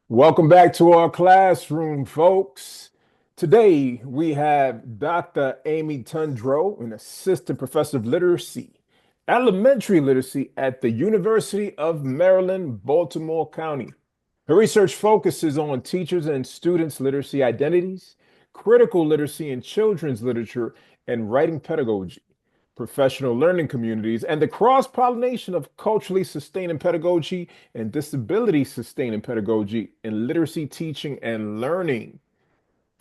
Welcome back to our classroom, folks. Today we have Dr. Amy Tondreau, an assistant professor of literacy, elementary literacy at the University of Maryland, Baltimore County. Her research focuses on teachers and students' literacy identities, critical literacy in children's literature, and writing pedagogy, professional learning communities, and the cross-pollination of culturally sustaining pedagogy and disability sustaining pedagogy in literacy teaching and learning.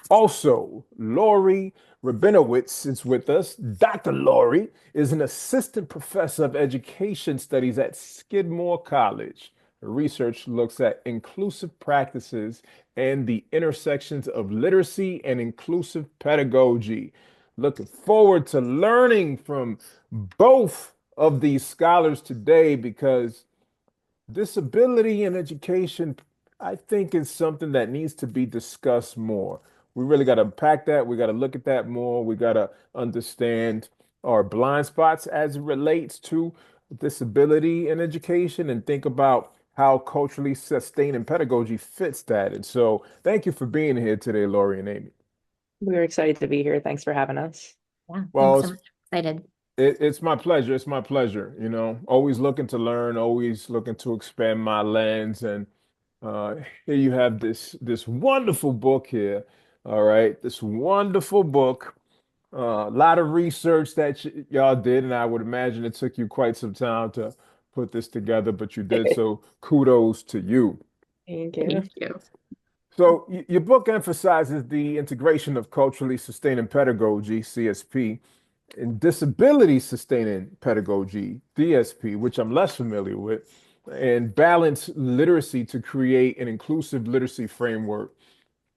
Also, Laurie Rabinowitz is with us. Dr. Laurie is an assistant professor of education studies at Skidmore College. Her research looks at inclusive practices and the intersections of literacy and inclusive pedagogy. Looking forward to learning from both of these scholars today because disability in education, I think, is something that needs to be discussed more. We really got to unpack that. We got to look at that more. We got to understand our blind spots as it relates to disability in education and think about how culturally sustaining pedagogy fits that. And so, thank you for being here today, Laurie and Amy. We're excited to be here. Thanks for having us. Yeah, Well, thanks so much. Excited. it's my pleasure. It's my pleasure. Always looking to learn, always looking to expand my lens. And here you have this wonderful book here. All right, this wonderful book. A lot of research that y'all did, and I would imagine it took you quite some time to put this together, but you did. So kudos to you. Thank you. Thank you. So your book emphasizes the integration of culturally sustaining pedagogy, CSP, and disability sustaining pedagogy, DSP, which I'm less familiar with, and balance literacy to create an inclusive literacy framework.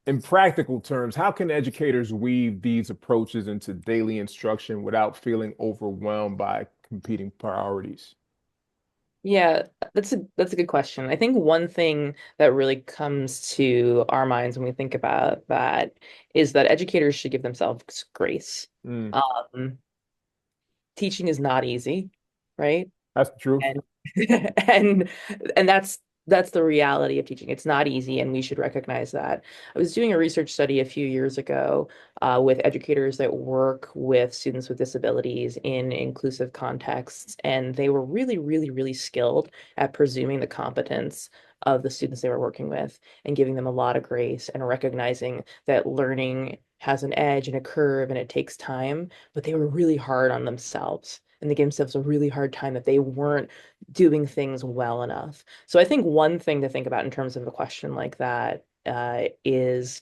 In practical terms, how can educators weave these approaches into daily instruction without feeling overwhelmed by competing priorities? Yeah, that's a good question. I think one thing that really comes to our minds when we think about that is that educators should give themselves grace. Mm, Um, Teaching is not easy, right? that's the truth. And and and that's the reality of teaching. It's not easy, and we should recognize that. I was doing a research study a few years ago with educators that work with students with disabilities in inclusive contexts, and they were really, really, really skilled at presuming the competence of the students they were working with and giving them a lot of grace and recognizing that learning has an edge and a curve and it takes time, but they were really hard on themselves and they gave themselves a really hard time that they weren't doing things well enough. So I think one thing to think about in terms of a question like that is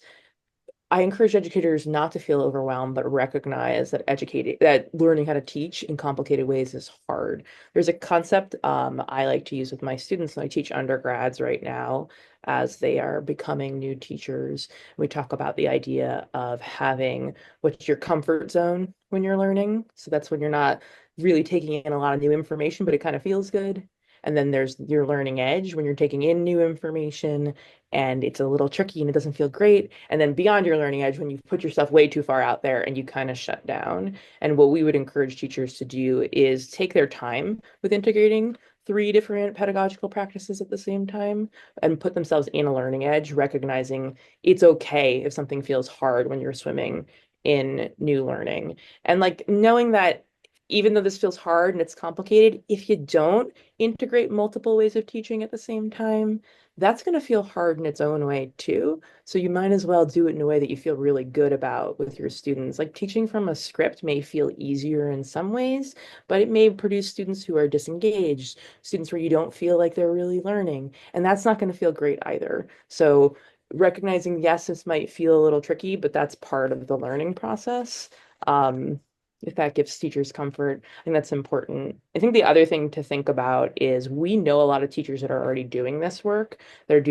I encourage educators not to feel overwhelmed, but recognize that learning how to teach in complicated ways is hard. There's a concept I like to use with my students, and I teach undergrads right now as they are becoming new teachers. We talk about the idea of having what's your comfort zone when you're learning. So that's when you're not really taking in a lot of new information, but it kind of feels good. And then there's your learning edge when you're taking in new information and it's a little tricky and it doesn't feel great. And then beyond your learning edge, when you put yourself way too far out there and you kind of shut down. And what we would encourage teachers to do is take their time with integrating three different pedagogical practices at the same time and put themselves in a learning edge, recognizing it's okay if something feels hard when you're swimming in new learning. And like knowing that even though this feels hard and it's complicated, if you don't integrate multiple ways of teaching at the same time, that's going to feel hard in its own way too. So you might as well do it in a way that you feel really good about with your students. Like teaching from a script may feel easier in some ways, but it may produce students who are disengaged, students where you don't feel like they're really learning, and that's not going to feel great either. So recognizing, yes, this might feel a little tricky, but that's part of the learning process. Um, if that gives teachers comfort, I think that's important. I think the other thing to think about is we know a lot of teachers that are already doing this work. They're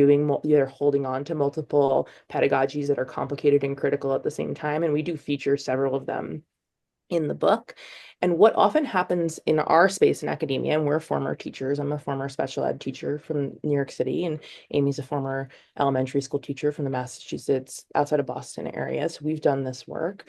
holding on to multiple pedagogies that are complicated and critical at the same time, and we do feature several of them in the book. And what often happens in our space in academia, and we're former teachers, I'm a former special ed teacher from New York City, and Amy's a former elementary school teacher from the Massachusetts outside of Boston area. So we've done this work.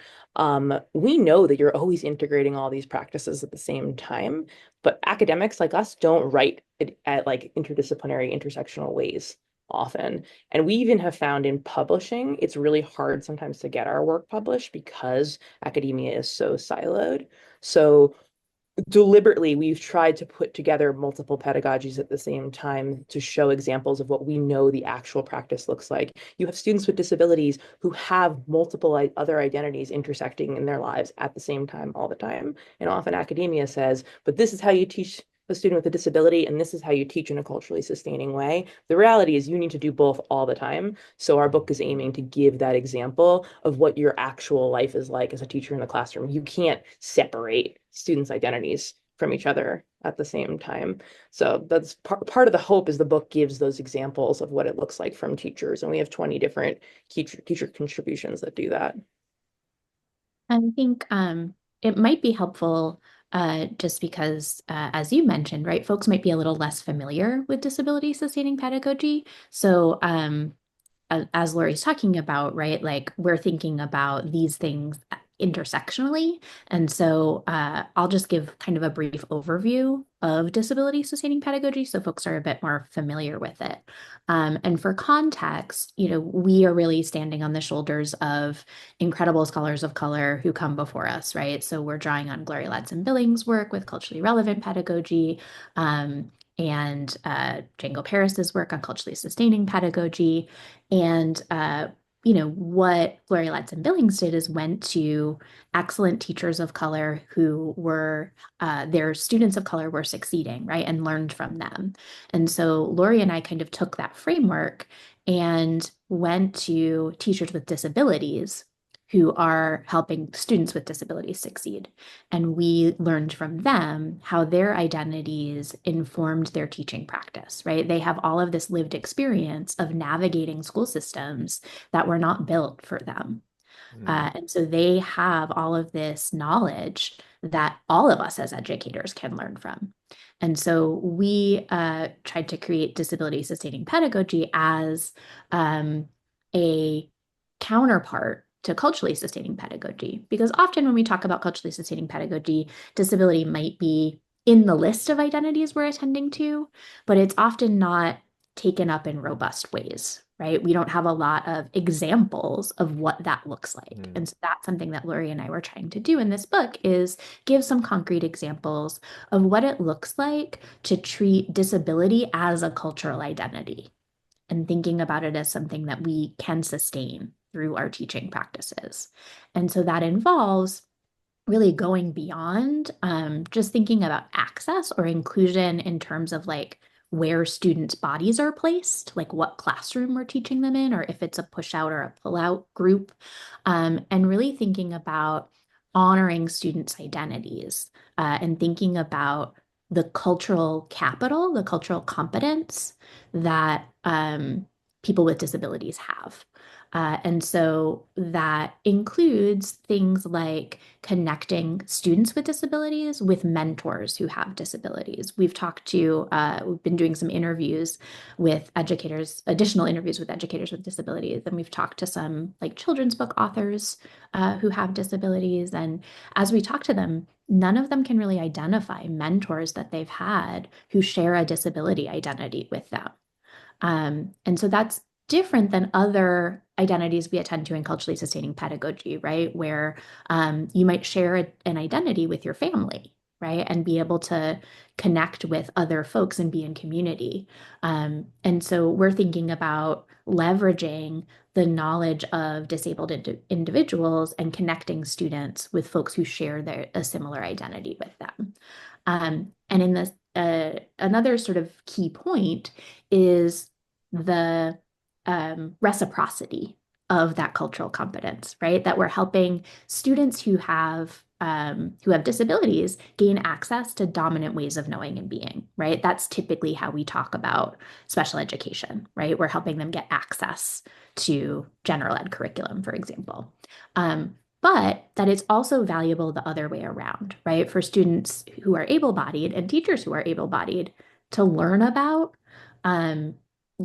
We know that you're always integrating all these practices at the same time, but academics like us don't write it at like interdisciplinary, intersectional ways. often. And we even have found in publishing, it's really hard sometimes to get our work published because academia is so siloed. So deliberately, we've tried to put together multiple pedagogies at the same time to show examples of what we know the actual practice looks like. You have students with disabilities who have multiple other identities intersecting in their lives at the same time, all the time. And often academia says, but this is how you teach a student with a disability, and this is how you teach in a culturally sustaining way. The reality is you need to do both all the time. So our book is aiming to give that example of what your actual life is like as a teacher in the classroom. You can't separate students' identities from each other at the same time. So that's part of the hope is the book gives those examples of what it looks like from teachers. And we have 20 different teacher contributions that do that. I think it might be helpful just because, as you mentioned, right, folks might be a little less familiar with disability sustaining pedagogy. So as Laurie's talking about, right, like we're thinking about these things intersectionally. And so I'll just give kind of a brief overview of disability sustaining pedagogy so folks are a bit more familiar with it. And for context, we are really standing on the shoulders of incredible scholars of color who come before us, right? So we're drawing on Laurie Billings' work with culturally relevant pedagogy. And Django Paris's work on culturally sustaining pedagogy. And what Laurie Billings did is went to excellent teachers of color who were their students of color were succeeding, right, and learned from them. And so Laurie and I kind of took that framework and went to teachers with disabilities who are helping students with disabilities succeed. And we learned from them how their identities informed their teaching practice, right? They have all of this lived experience of navigating school systems that were not built for them. Mm. And so they have all of this knowledge that all of us as educators can learn from. And so we tried to create disability sustaining pedagogy as a counterpart to culturally sustaining pedagogy. Because often when we talk about culturally sustaining pedagogy, disability might be in the list of identities we're attending to, but it's often not taken up in robust ways, right? We don't have a lot of examples of what that looks like. Mm. And so that's something that Laurie and I were trying to do in this book is give some concrete examples of what it looks like to treat disability as a cultural identity and thinking about it as something that we can sustain through our teaching practices. And so that involves really going beyond just thinking about access or inclusion in terms of like where students' bodies are placed, like what classroom we're teaching them in, or if it's a push out or a pull out group, and really thinking about honoring students' identities and thinking about the cultural capital, the cultural competence that people with disabilities have. And so that includes things like connecting students with disabilities with mentors who have disabilities. We've been doing some interviews with educators, additional interviews with educators with disabilities, and we've talked to some like children's book authors who have disabilities. And as we talk to them, none of them can really identify mentors that they've had who share a disability identity with them. And so that's different than other identities we attend to in culturally sustaining pedagogy, right? Where you might share an identity with your family, right? And be able to connect with other folks and be in community. And so we're thinking about leveraging the knowledge of disabled individuals and connecting students with folks who share a similar identity with them. And in this, another sort of key point is the reciprocity of that cultural competence, right? That we're helping students who have disabilities gain access to dominant ways of knowing and being, right? That's typically how we talk about special education, right? We're helping them get access to general ed curriculum, for example. But that it's also valuable the other way around, right? For students who are able-bodied and teachers who are able-bodied to learn about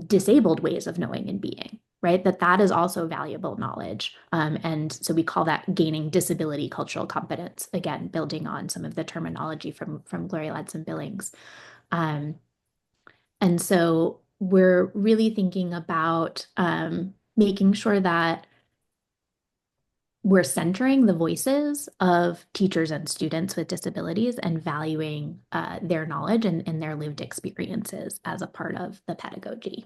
disabled ways of knowing and being, right? That is also valuable knowledge. And so we call that gaining disability cultural competence, again, building on some of the terminology from Gloria Ladson Billings. And so we're really thinking about making sure that we're centering the voices of teachers and students with disabilities and valuing their knowledge and their lived experiences as a part of the pedagogy.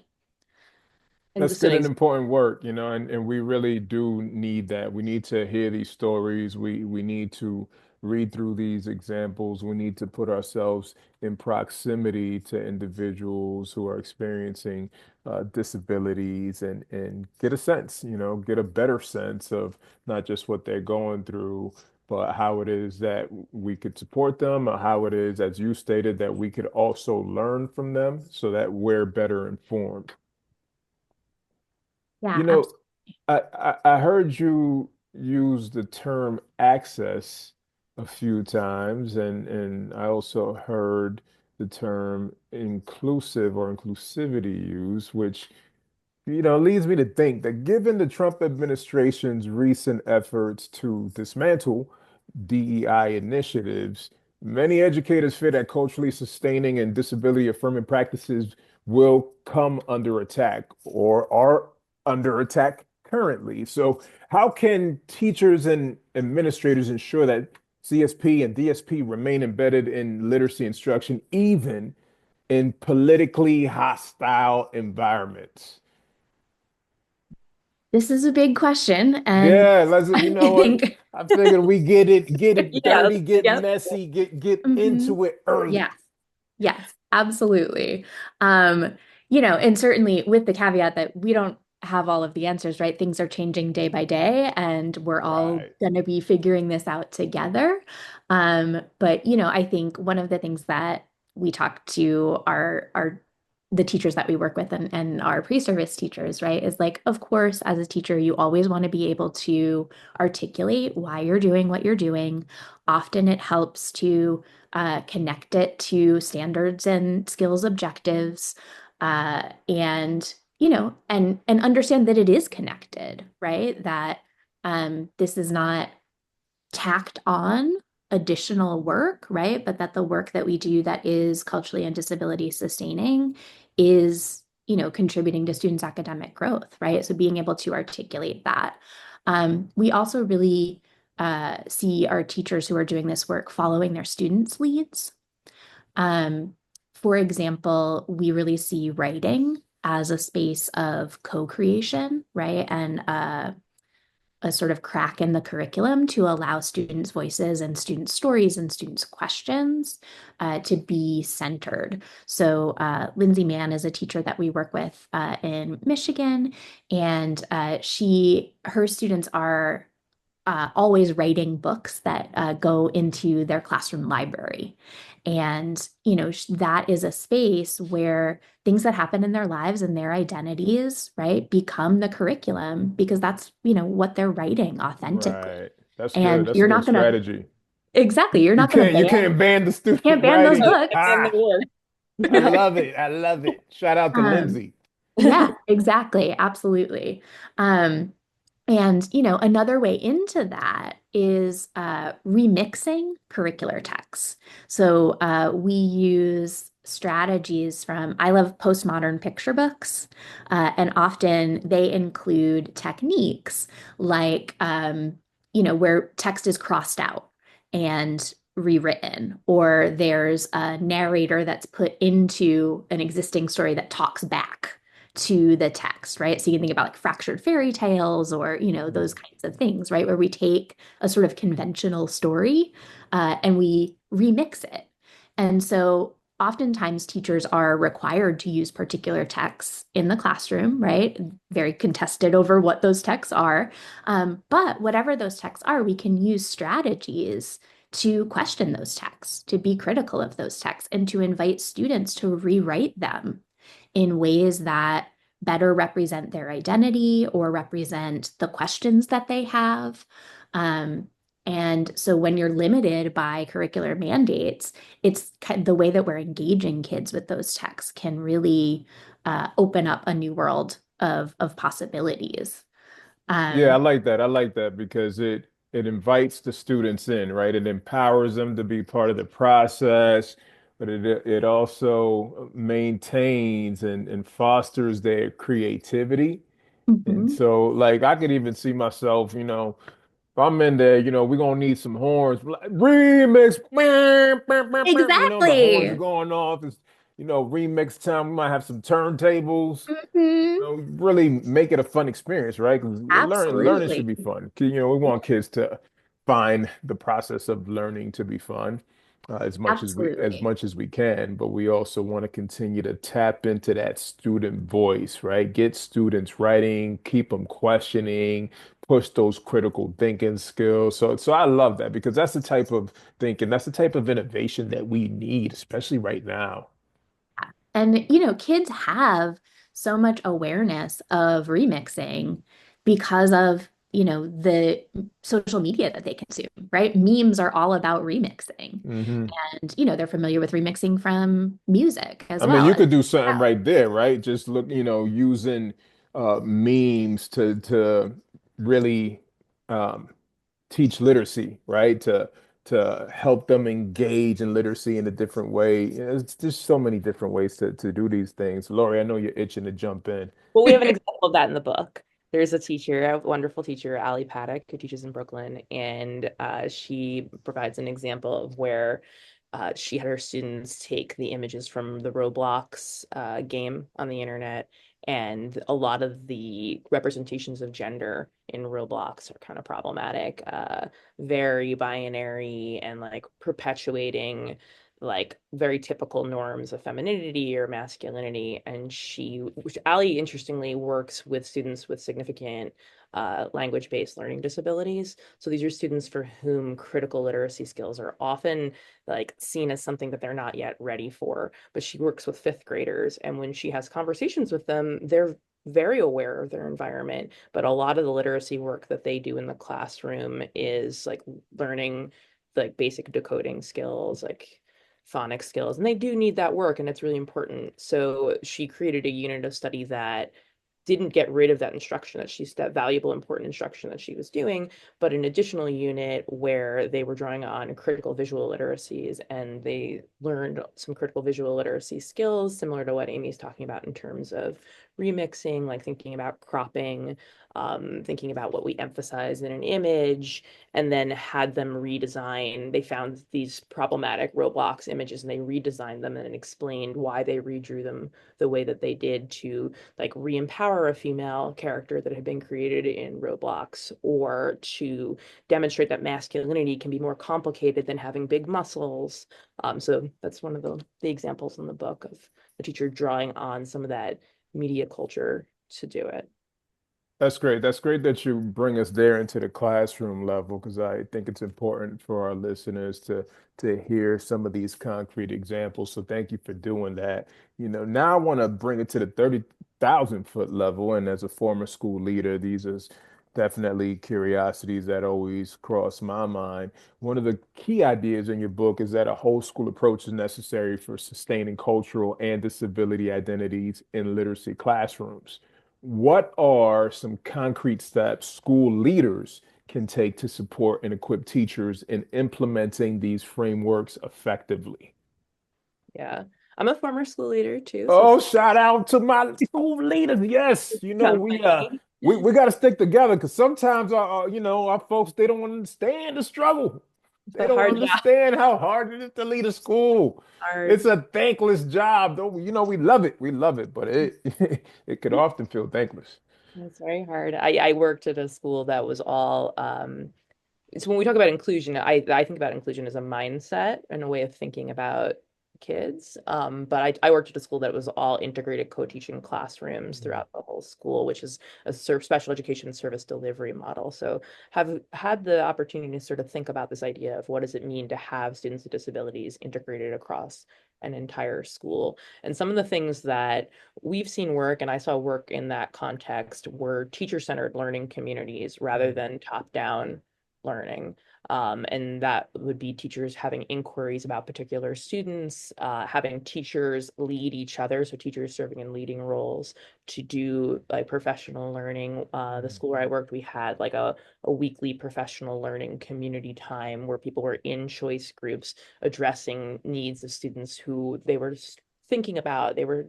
And That's just an good and example. important work, and we really do need that. We need to hear these stories. We need to read through these examples. We need to put ourselves in proximity to individuals who are experiencing disabilities and get a sense, get a better sense of not just what they're going through, but how it is that we could support them, or how it is, as you stated, that we could also learn from them so that we're better informed. Yeah, You know, absolutely. I heard you use the term access a few times, and I also heard the term inclusive or inclusivity used, which leads me to think that given the Trump administration's recent efforts to dismantle DEI initiatives, many educators fear that culturally sustaining and disability affirming practices will come under attack or are under attack currently. So, how can teachers and administrators ensure that CSP and DSP remain embedded in literacy instruction, even in politically hostile environments? This is a big question, and Yeah, you I know what? think, I figured we get it Yeah, dirty, get yep. messy, get Mhm. into it early. Yes, yes, absolutely. Um, and certainly with the caveat that we don't have all of the answers, right? Things are changing day by day, and we're all Right. going to be figuring this out together. But I think one of the things that we talk to our the teachers that we work with and our pre-service teachers, right, is like, of course, as a teacher, you always want to be able to articulate why you're doing what you're doing. Often it helps to connect it to standards and skills objectives, and and understand that it is connected, right? That this is not tacked on additional work, right? But that the work that we do that is culturally and disability sustaining is, contributing to students' academic growth, right? So being able to articulate that. We also really see our teachers who are doing this work following their students' leads. Um, for example, we really see writing as a space of co-creation, right? And a sort of crack in the curriculum to allow students' voices and students' stories and students' questions to be centered. So Lindsay Mann is a teacher that we work with in Michigan, and her students are always writing books that go into their classroom library. And, that is a space where things that happen in their lives and their identities, right, become the curriculum because that's, what they're writing authentically. Right. That's good. And That's a you're good not going to, strategy. exactly, You, you're you not going to can't you can't ban the student can't ban those writing. books. And the Ah, I war. love it. I love it. Shout out to Um, Lindsay. yeah, exactly. Absolutely. Um, And, another way into that is remixing curricular texts. So we use strategies from, I love postmodern picture books, and often they include techniques like, where text is crossed out and rewritten, or there's a narrator that's put into an existing story that talks back to the text, right? So you can think about like fractured fairy tales or, those kinds of things, right? Where we take a sort of conventional story and we remix it. And so oftentimes teachers are required to use particular texts in the classroom, right? Very contested over what those texts are. But whatever those texts are, we can use strategies to question those texts, to be critical of those texts, and to invite students to rewrite them in ways that better represent their identity or represent the questions that they have. Um, and so when you're limited by curricular mandates, it's the way that we're engaging kids with those texts can really open up a new world of possibilities. Yeah, I Um, like that. I like that because it invites the students in, right? It empowers them to be part of the process. but it also maintains and fosters their creativity. And Mhm. so, like, I could even see myself, if I'm in there, we're gonna need some horns. Like, remix, the horns are Exactly. going off. It's, remix time. We might have some turntables. Mhm. Really make it a fun experience, right? Because learning should Absolutely. be fun. We want kids to find the process of learning to be fun, as Absolutely. much as we can, but we also want to continue to tap into that student voice, right? Get students writing, keep them questioning, push those critical thinking skills. So I love that because that's the type of thinking, that's the type of innovation that we need, especially right now. And, kids have so much awareness of remixing because of, the social media that they consume, right? Memes are all about remixing. Hmm. And, they're familiar with remixing from music as I mean, well. you And could do something right there, right? Just look, using memes to really um, teach literacy, right? To help them engage in literacy in a different way. There's just so many different ways to do these things. Laurie, I know you're itching to jump in. Well, we have an example of that in the book. There's a teacher, a wonderful teacher, Allie Paddock, who teaches in Brooklyn, and she provides an example of where she had her students take the images from the Roblox game on the internet, and a lot of the representations of gender in Roblox are kind of problematic, very binary and like perpetuating like very typical norms of femininity or masculinity. And which Ali interestingly works with students with significant language-based learning disabilities. So these are students for whom critical literacy skills are often like seen as something that they're not yet ready for. But she works with fifth graders, and when she has conversations with them, they're very aware of their environment, but a lot of the literacy work that they do in the classroom is like learning like basic decoding skills, like phonics skills, and they do need that work, and it's really important. So she created a unit of study that didn't get rid of that instruction that valuable, important instruction that she was doing, but an additional unit where they were drawing on critical visual literacies, and they learned some critical visual literacy skills similar to what Amy's talking about in terms of remixing, like thinking about cropping, thinking about what we emphasize in an image, and then had them redesign. They found these problematic Roblox images and they redesigned them and explained why they redrew them the way that they did to like re-empower a female character that had been created in Roblox, or to demonstrate that masculinity can be more complicated than having big muscles. So that's one of the examples in the book of the teacher drawing on some of that media culture to do it. That's great. That's great that you bring us there into the classroom level because I think it's important for our listeners to hear some of these concrete examples. So thank you for doing that. Now I want to bring it to the 30,000 foot level. And as a former school leader, these are definitely curiosities that always cross my mind. One of the key ideas in your book is that a whole school approach is necessary for sustaining cultural and disability identities in literacy classrooms. What are some concrete steps school leaders can take to support and equip teachers in implementing these frameworks effectively? Yeah. I'm a former school leader too, so Oh, it's shout out to my school leaders. Yes, company. we got to stick together because sometimes our folks they don't understand the struggle. It's They a don't hard job. understand how hard it is to lead a school. It's Hard. a thankless job, though. We love it. We love it, but it it could often feel thankless. It's very hard. I worked at a school that was all so when we talk about inclusion, I think about inclusion as a mindset and a way of thinking about kids. But I worked at a school that was all integrated co-teaching classrooms throughout the whole school, which is a special education service delivery model. So have had the opportunity to sort of think about this idea of what does it mean to have students with disabilities integrated across an entire school. And some of the things that we've seen work, and I saw work in that context, were teacher-centered learning communities rather than top-down learning. And that would be teachers having inquiries about particular students, having teachers lead each other, so teachers serving in leading roles to do like professional learning. The school where I worked, we had like a weekly professional learning community time where people were in choice groups addressing needs of students who they were thinking about, they were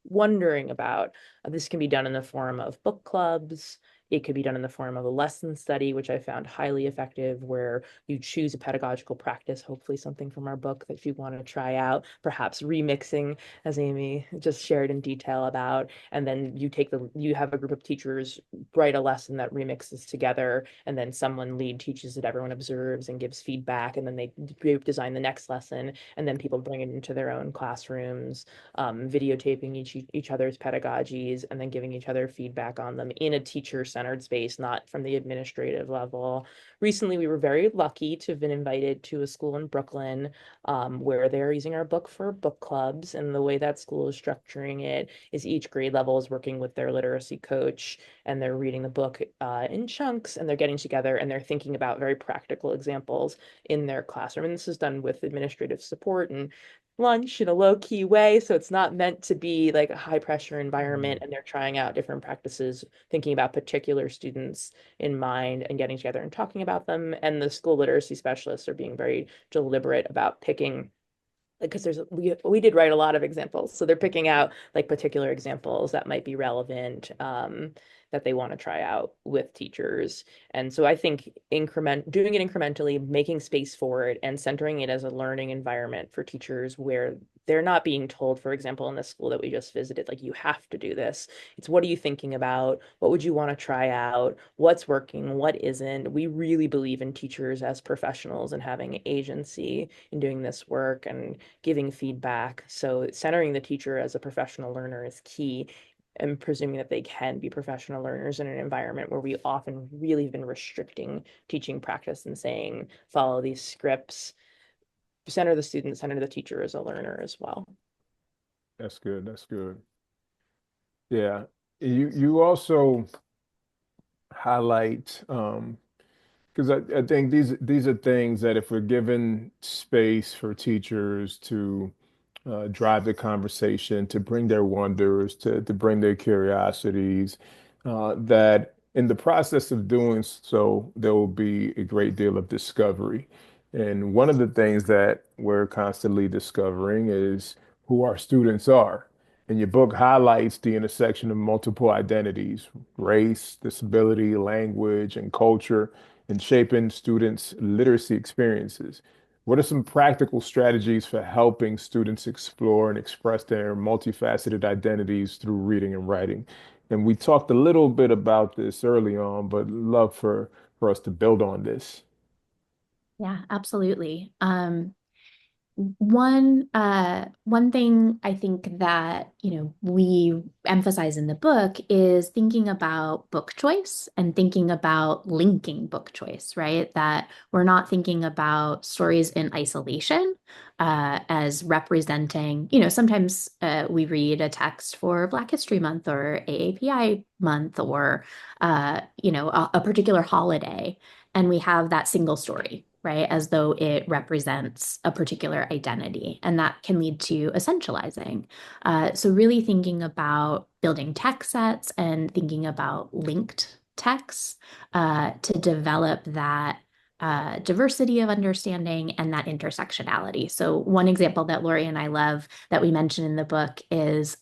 wondering about. This can be done in the form of book clubs. It could be done in the form of a lesson study, which I found highly effective, where you choose a pedagogical practice, hopefully something from our book that you want to try out, perhaps remixing, as Amy just shared in detail about, and then you have a group of teachers write a lesson that remixes together, and then someone lead teaches it, everyone observes and gives feedback, and then they design the next lesson, and then people bring it into their own classrooms, videotaping each other's pedagogies, and then giving each other feedback on them in a teacher-centered space, not from the administrative level. Recently, we were very lucky to have been invited to a school in Brooklyn, where they're using our book for book clubs. And the way that school is structuring it is each grade level is working with their literacy coach, and they're reading the book in chunks, and they're getting together and they're thinking about very practical examples in their classroom. And this is done with administrative support and lunch in a low-key way, so it's not meant to be like a high pressure environment, and they're trying out different practices, thinking about particular students in mind and getting together and talking about them. And the school literacy specialists are being very deliberate about picking, because we did write a lot of examples, so they're picking out like particular examples that might be relevant, that they want to try out with teachers. And so I think doing it incrementally, making space for it, and centering it as a learning environment for teachers where they're not being told, for example, in the school that we just visited, like, you have to do this. It's, what are you thinking about? What would you want to try out? What's working? What isn't? We really believe in teachers as professionals and having agency in doing this work and giving feedback. So centering the teacher as a professional learner is key, and presuming that they can be professional learners in an environment where we often really have been restricting teaching practice and saying, follow these scripts. Center the student, center the teacher as a learner as well. That's good. That's good. Yeah. You also highlight because I think these are things that if we're given space for teachers to drive the conversation, to bring their wonders, to bring their curiosities, that in the process of doing so, there will be a great deal of discovery. And one of the things that we're constantly discovering is who our students are. And your book highlights the intersection of multiple identities, race, disability, language, and culture, in shaping students' literacy experiences. What are some practical strategies for helping students explore and express their multifaceted identities through reading and writing? And we talked a little bit about this early on, but love for us to build on this. Yeah, absolutely. One thing I think that, we emphasize in the book is thinking about book choice and thinking about linking book choice, right? That we're not thinking about stories in isolation, as representing, sometimes we read a text for Black History Month or AAPI month, or, a particular holiday, and we have that single story, right? As though it represents a particular identity. And that can lead to essentializing. So really thinking about building text sets and thinking about linked texts to develop that diversity of understanding and that intersectionality. So one example that Laurie and I love that we mention in the book is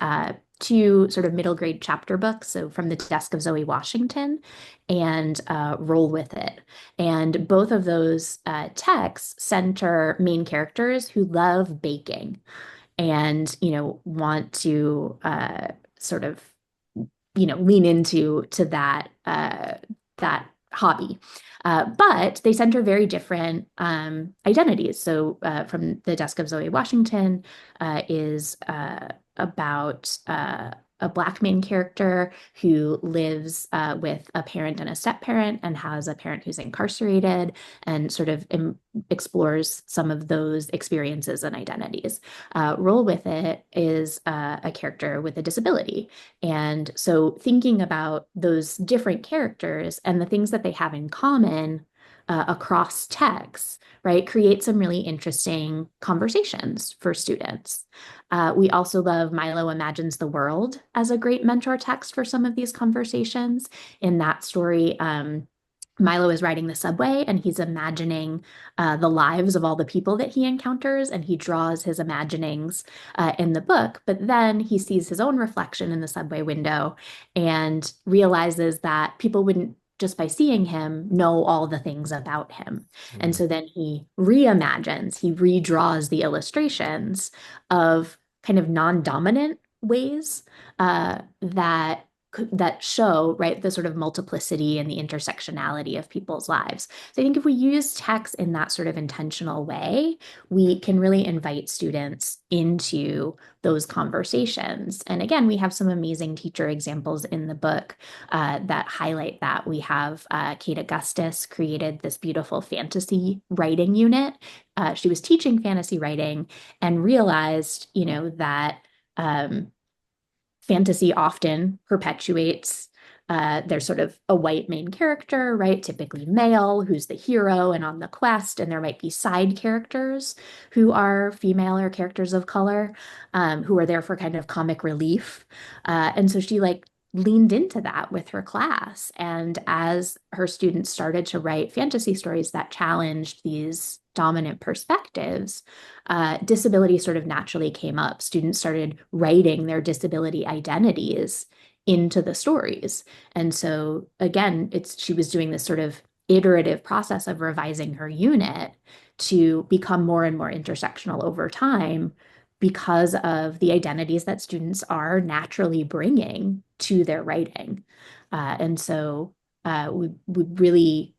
two sort of middle grade chapter books. So From the Desk of Zoe Washington and Roll With It. And both of those texts center main characters who love baking and, want to sort of, lean into that hobby. But they center very different identities. So From the Desk of Zoe Washington is about a Black main character who lives with a parent and a step parent and has a parent who's incarcerated, and sort of explores some of those experiences and identities. Roll With It is a character with a disability. And so thinking about those different characters and the things that they have in common across texts, right, create some really interesting conversations for students. We also love Milo Imagines the World as a great mentor text for some of these conversations. In that story, Milo is riding the subway and he's imagining the lives of all the people that he encounters, and he draws his imaginings in the book. But then he sees his own reflection in the subway window and realizes that people wouldn't, just by seeing him, know all the things about him. And Mm. so then he reimagines, he redraws the illustrations of kind of non-dominant ways that show, right, the sort of multiplicity and the intersectionality of people's lives. So I think if we use text in that sort of intentional way, we can really invite students into those conversations. And again, we have some amazing teacher examples in the book that highlight that. We have Kate Augustus created this beautiful fantasy writing unit. She was teaching fantasy writing and realized, that fantasy often perpetuates there's sort of a white main character, right? Typically male, who's the hero and on the quest, and there might be side characters who are female or characters of color, who are there for kind of comic relief. And so she like leaned into that with her class. And as her students started to write fantasy stories that challenged these dominant perspectives, disability sort of naturally came up. Students started writing their disability identities into the stories. And so again, she was doing this sort of iterative process of revising her unit to become more and more intersectional over time because of the identities that students are naturally bringing to their writing. And so we really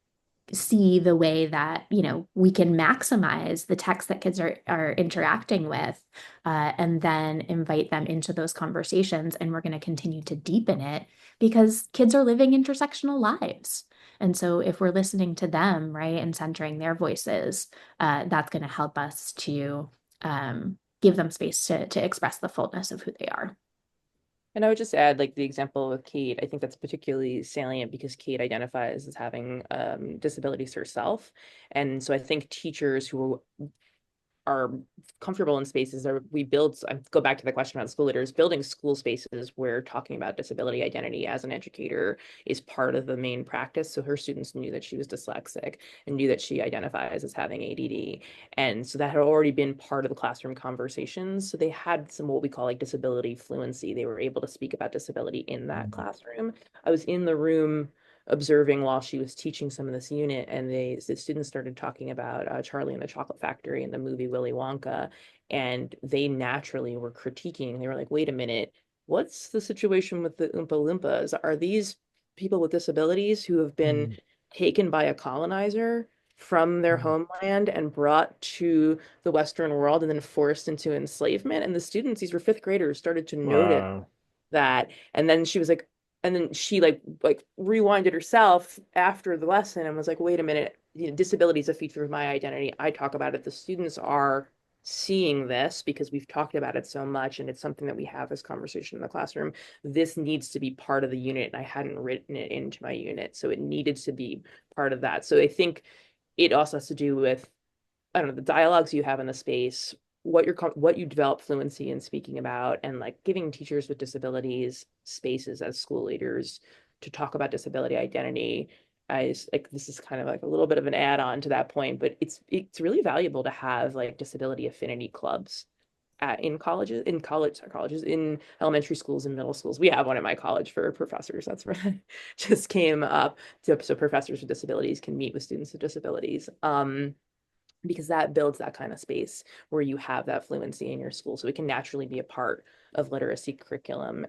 see the way that, we can maximize the text that kids are interacting with, and then invite them into those conversations. And we're going to continue to deepen it because kids are living intersectional lives. And so if we're listening to them, right, and centering their voices, that's going to help us to give them space to express the fullness of who they are. And I would just add, like the example of Kate, I think that's particularly salient because Kate identifies as having disabilities herself. And so I think teachers who are comfortable in spaces, or we build, I go back to the question about school leaders, building school spaces where talking about disability identity as an educator is part of the main practice. So her students knew that she was dyslexic and knew that she identifies as having ADD. And so that had already been part of the classroom conversations. So they had some what we call like disability fluency. They were able to speak about disability in that Mm. classroom. I was in the room observing while she was teaching some of this unit, and the students started talking about Charlie and the Chocolate Factory and the movie Willy Wonka, and they naturally were critiquing. They were like, wait a minute, what's the situation with the Oompa Loompas? Are these people with disabilities who have been Mm. taken by a colonizer from their Mm. homeland and brought to the Western world and then forced into enslavement? And the students, these were fifth graders, started to notice Wow. that. And then she was like, and then she like rewinded herself after the lesson and was like, wait a minute, disability is a feature of my identity. I talk about it. The students are seeing this because we've talked about it so much, and it's something that we have this conversation in the classroom. This needs to be part of the unit, and I hadn't written it into my unit, so it needed to be part of that. So I think it also has to do with, I don't know, the dialogues you have in the space, what you develop fluency in speaking about, and like giving teachers with disabilities spaces as school leaders to talk about disability identity. Like this is kind of like a little bit of an add-on to that point, but it's really valuable to have like disability affinity clubs in colleges, in elementary schools and middle schools. We have one at my college for professors. That's where that just came up. So professors with disabilities can meet with students with disabilities. Because that builds that kind of space where you have that fluency in your school. So it can naturally be a part of literacy curriculum.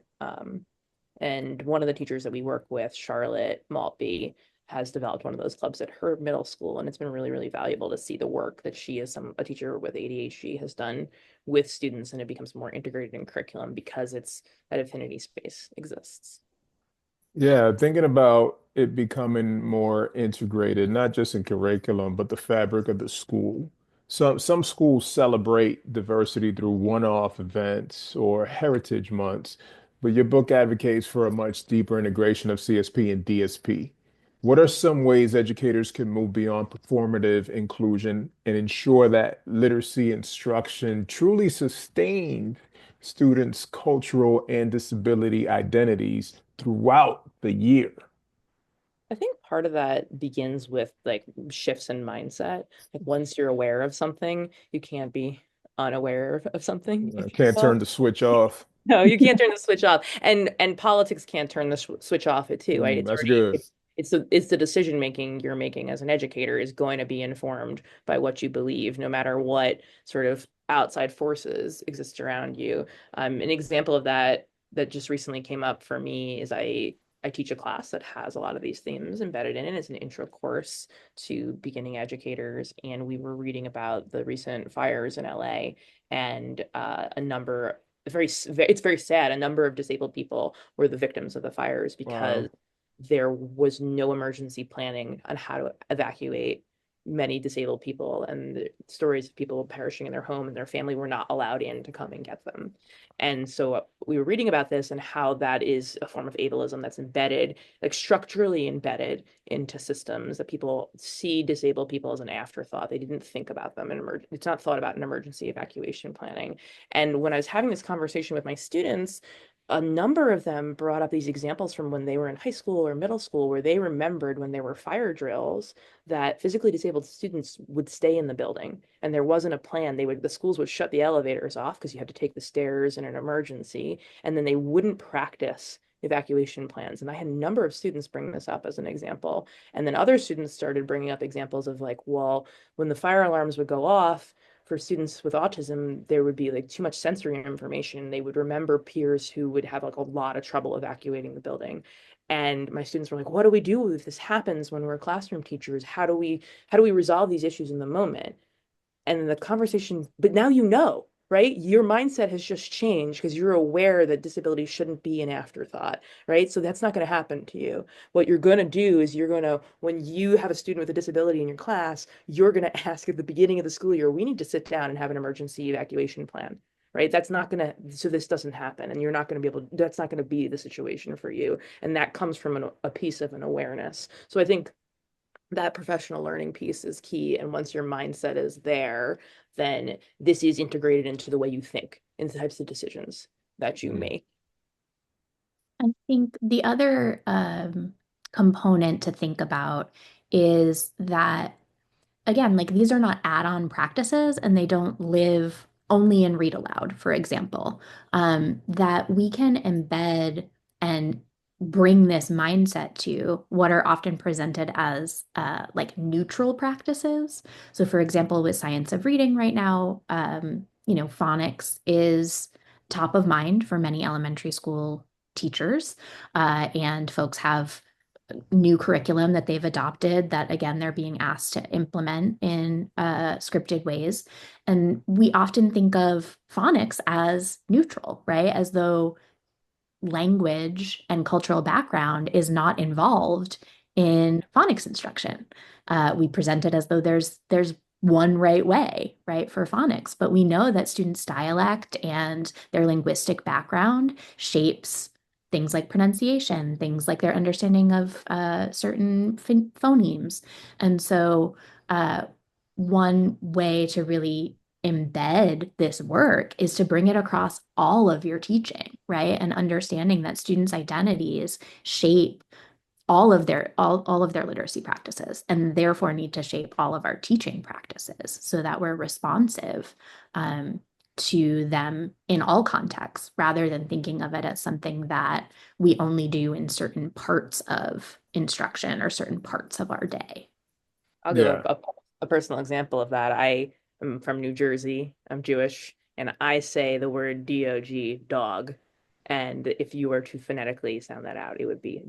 And one of the teachers that we work with, Charlotte Maltby, has developed one of those clubs at her middle school. And it's been really, really valuable to see the work that she as a teacher with ADHD has done with students. And it becomes more integrated in curriculum because it's that affinity space exists. Yeah, thinking about it becoming more integrated, not just in curriculum, but the fabric of the school. Some schools celebrate diversity through one-off events or heritage months, but your book advocates for a much deeper integration of CSP and DSP. What are some ways educators can move beyond performative inclusion and ensure that literacy instruction truly sustains students' cultural and disability identities throughout the year? I think part of that begins with like shifts in mindset. Like once you're aware of something, you can't be unaware of something, I if you can't will. turn the switch off. No, you can't turn the switch off, and politics can't turn the switch off it too, right? That's good. It's the decision making you're making as an educator is going to be informed by what you believe, no matter what sort of outside forces exist around you. An example of that that just recently came up for me is I teach a class that has a lot of these themes embedded in it. It's an intro course to beginning educators, and we were reading about the recent fires in LA and a number it's very sad. A number of disabled people were the victims of the fires because Wow. there was no emergency planning on how to evacuate many disabled people, and the stories of people perishing in their home and their family were not allowed in to come and get them. And so we were reading about this and how that is a form of ableism that's embedded, like structurally embedded into systems, that people see disabled people as an afterthought. They didn't think about them in it's not thought about in emergency evacuation planning. And when I was having this conversation with my students, a number of them brought up these examples from when they were in high school or middle school, where they remembered when there were fire drills that physically disabled students would stay in the building and there wasn't a plan. The schools would shut the elevators off because you had to take the stairs in an emergency, and then they wouldn't practice evacuation plans. And I had a number of students bring this up as an example. And then other students started bringing up examples of like, well, when the fire alarms would go off, for students with autism, there would be like too much sensory information. They would remember peers who would have like a lot of trouble evacuating the building. And my students were like, what do we do if this happens when we're classroom teachers? How do we resolve these issues in the moment? And the conversation, but now you know, right? Your mindset has just changed because you're aware that disability shouldn't be an afterthought, right? So that's not going to happen to you. What you're going to do is when you have a student with a disability in your class, you're going to ask at the beginning of the school year, we need to sit down and have an emergency evacuation plan. Right. That's not going to, so this doesn't happen. And you're not going to be able, that's not going to be the situation for you. And that comes from a piece of an awareness. So I think that professional learning piece is key. And once your mindset is there, then this is integrated into the way you think and the types of decisions that you Mm. make. I think the other component to think about is that, again, like these are not add-on practices and they don't live only in read aloud, for example, that we can embed and bring this mindset to what are often presented as like neutral practices. So, for example, with science of reading right now, phonics is top of mind for many elementary school teachers, and folks have new curriculum that they've adopted that again they're being asked to implement in scripted ways, and we often think of phonics as neutral, right, as though language and cultural background is not involved in phonics instruction. We present it as though there's one right way, right, for phonics, but we know that students' dialect and their linguistic background shapes things like pronunciation, things like their understanding of certain phonemes. And so, one way to really embed this work is to bring it across all of your teaching, right? And understanding that students' identities shape all of their literacy practices and therefore need to shape all of our teaching practices so that we're responsive to them in all contexts rather than thinking of it as something that we only do in certain parts of instruction or certain parts of our day. I'll give Yeah. a personal example of that. I am from New Jersey. I'm Jewish, and I say the word dog, dog. And if you were to phonetically sound that out, it would be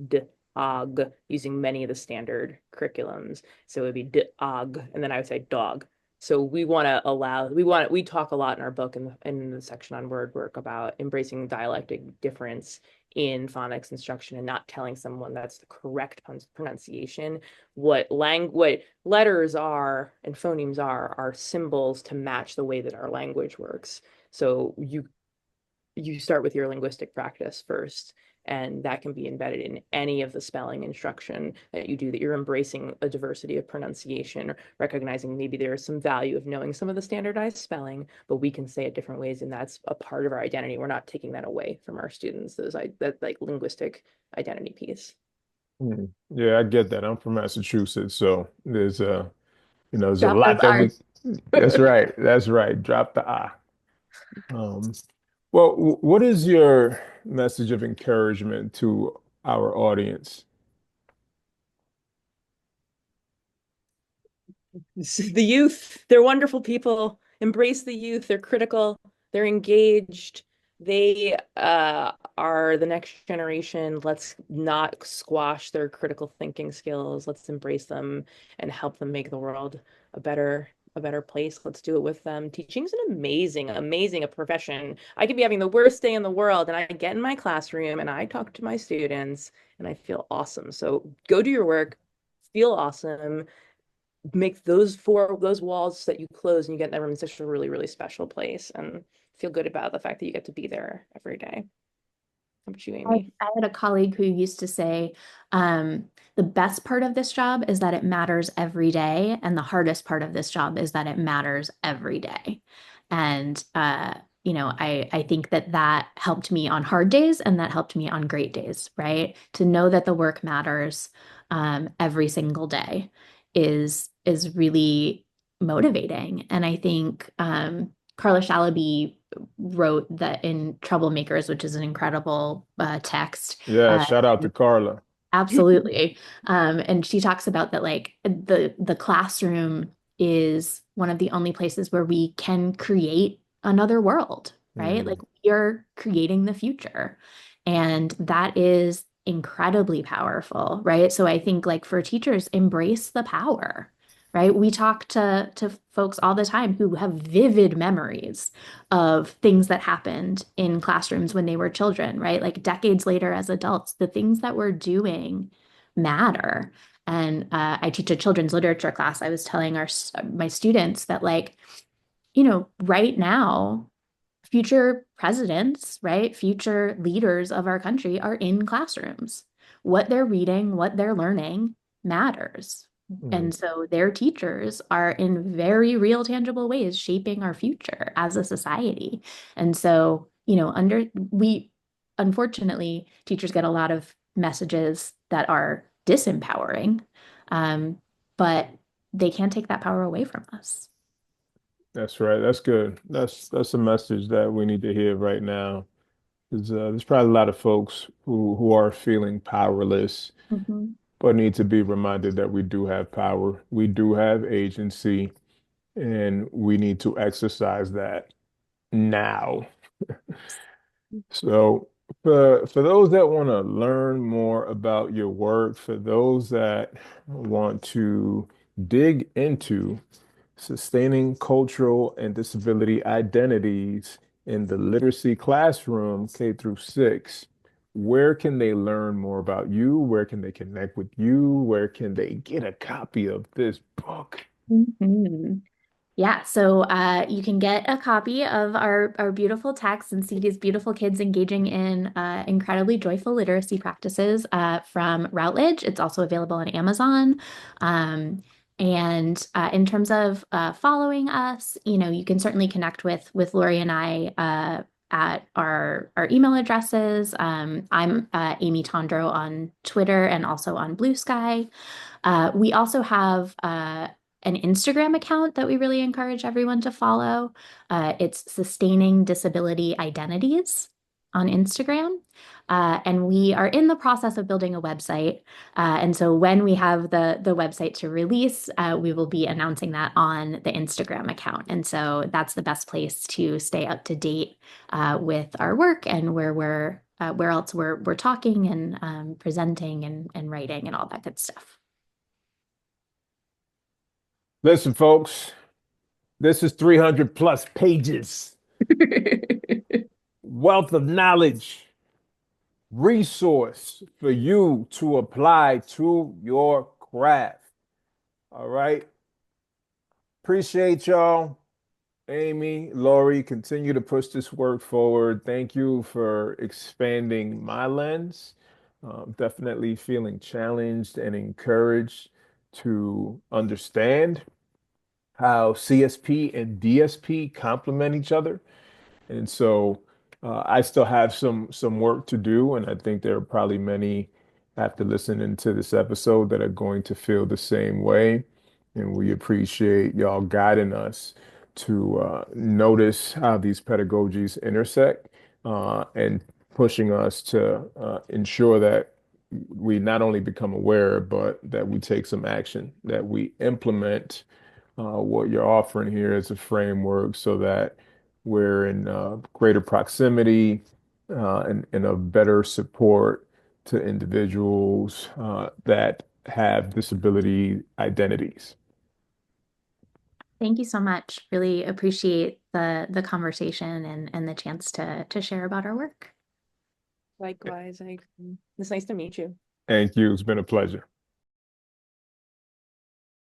dog, using many of the standard curriculums. So it would be dog, and then I would say dog. So we talk a lot in our book and in the section on word work about embracing dialectic difference in phonics instruction and not telling someone that's the correct pronunciation. What letters are and phonemes are symbols to match the way that our language works. So you start with your linguistic practice first, And that can be embedded in any of the spelling instruction that you do, that you're embracing a diversity of pronunciation, recognizing maybe there is some value of knowing some of the standardized spelling, but we can say it different ways, and that's a part of our identity. We're not taking that away from our students, that like linguistic identity piece. Yeah, I get that. I'm from Massachusetts, so there's a Drop those lot that we. R's. That's right. That's right. Drop the I. Um, well, what is your message of encouragement to our audience? The youth, they're wonderful people. Embrace the youth. They're critical. They're engaged. They are the next generation. Let's not squash their critical thinking skills. Let's embrace them and help them make the world a better place. Let's do it with them. Teaching is an amazing a profession. I could be having the worst day in the world, and I get in my classroom and I talk to my students and I feel awesome. So go do your work, feel awesome, make those walls that you close and you get in that room in such a really special place, and feel good about the fact that you get to be there every day. How about you, Amy? I had a colleague who used to say, the best part of this job is that it matters every day, and the hardest part of this job is that it matters every day. And I think that that helped me on hard days, and that helped me on great days, right? To know that the work matters every single day is really motivating. And I think Carla Shalaby wrote that in Troublemakers, which is an incredible text. Yeah, shout out to Carla. Absolutely. And she talks about that, like the classroom is one of the only places where we can create another world, right? Like Mm, we are creating the future. And that is incredibly powerful, right? So I think like for teachers, embrace the power, right? We talk to folks all the time who have vivid memories of things that happened in classrooms when they were children, right? Like decades later as adults, the things that we're doing matter. And I teach a children's literature class. I was telling my students that, like, right now, future presidents, right? Future leaders of our country are in classrooms. What they're reading, what they're learning matters. mm. And so their teachers are in very real, tangible ways shaping our future as a society. And so, unfortunately, teachers get a lot of messages that are disempowering, um, but they can't take that power away from us. That's right. That's good. That's a message that we need to hear right now. There's probably a lot of folks who are feeling powerless, Mhm. but need to be reminded that we do have power, we do have agency, and we need to exercise that now. So for those that want to learn more about your work, for those that want to dig into sustaining cultural and disability identities in the literacy classroom, K through 6, where can they learn more about you? Where can they connect with you? Where can they get a copy of this book? Mhm. Yeah, so you can get a copy of our beautiful text and see these beautiful kids engaging in incredibly joyful literacy practices from Routledge. It's also available on Amazon. Um, and in terms of following us, you can certainly connect with Laurie and I at our email addresses. I'm Amy Tondreau on Twitter and also on Blue Sky. We also have an Instagram account that we really encourage everyone to follow. It's Sustaining Disability Identities on Instagram. And we are in the process of building a website. And so when we have the website to release, we will be announcing that on the Instagram account. And so that's the best place to stay up to date with our work and where else we're talking and presenting and writing and all that good stuff. Listen, folks, this is 300 plus pages, wealth of knowledge, resource for you to apply to your craft. All right. Appreciate y'all. Amy, Laurie, continue to push this work forward. Thank you for expanding my lens. Definitely feeling challenged and encouraged to understand how CSP and DSP complement each other. And so I still have some work to do, and I think there are probably many after listening to this episode that are going to feel the same way. And we appreciate y'all guiding us to notice how these pedagogies intersect and pushing us to ensure that we not only become aware, but that we take some action, that we implement what you're offering here as a framework so that we're in greater proximity and a better support to individuals that have disability identities. Thank you so much. Really appreciate the conversation and the chance to share about our work. Likewise, I agree. It's nice to meet you. Thank you. It's been a pleasure.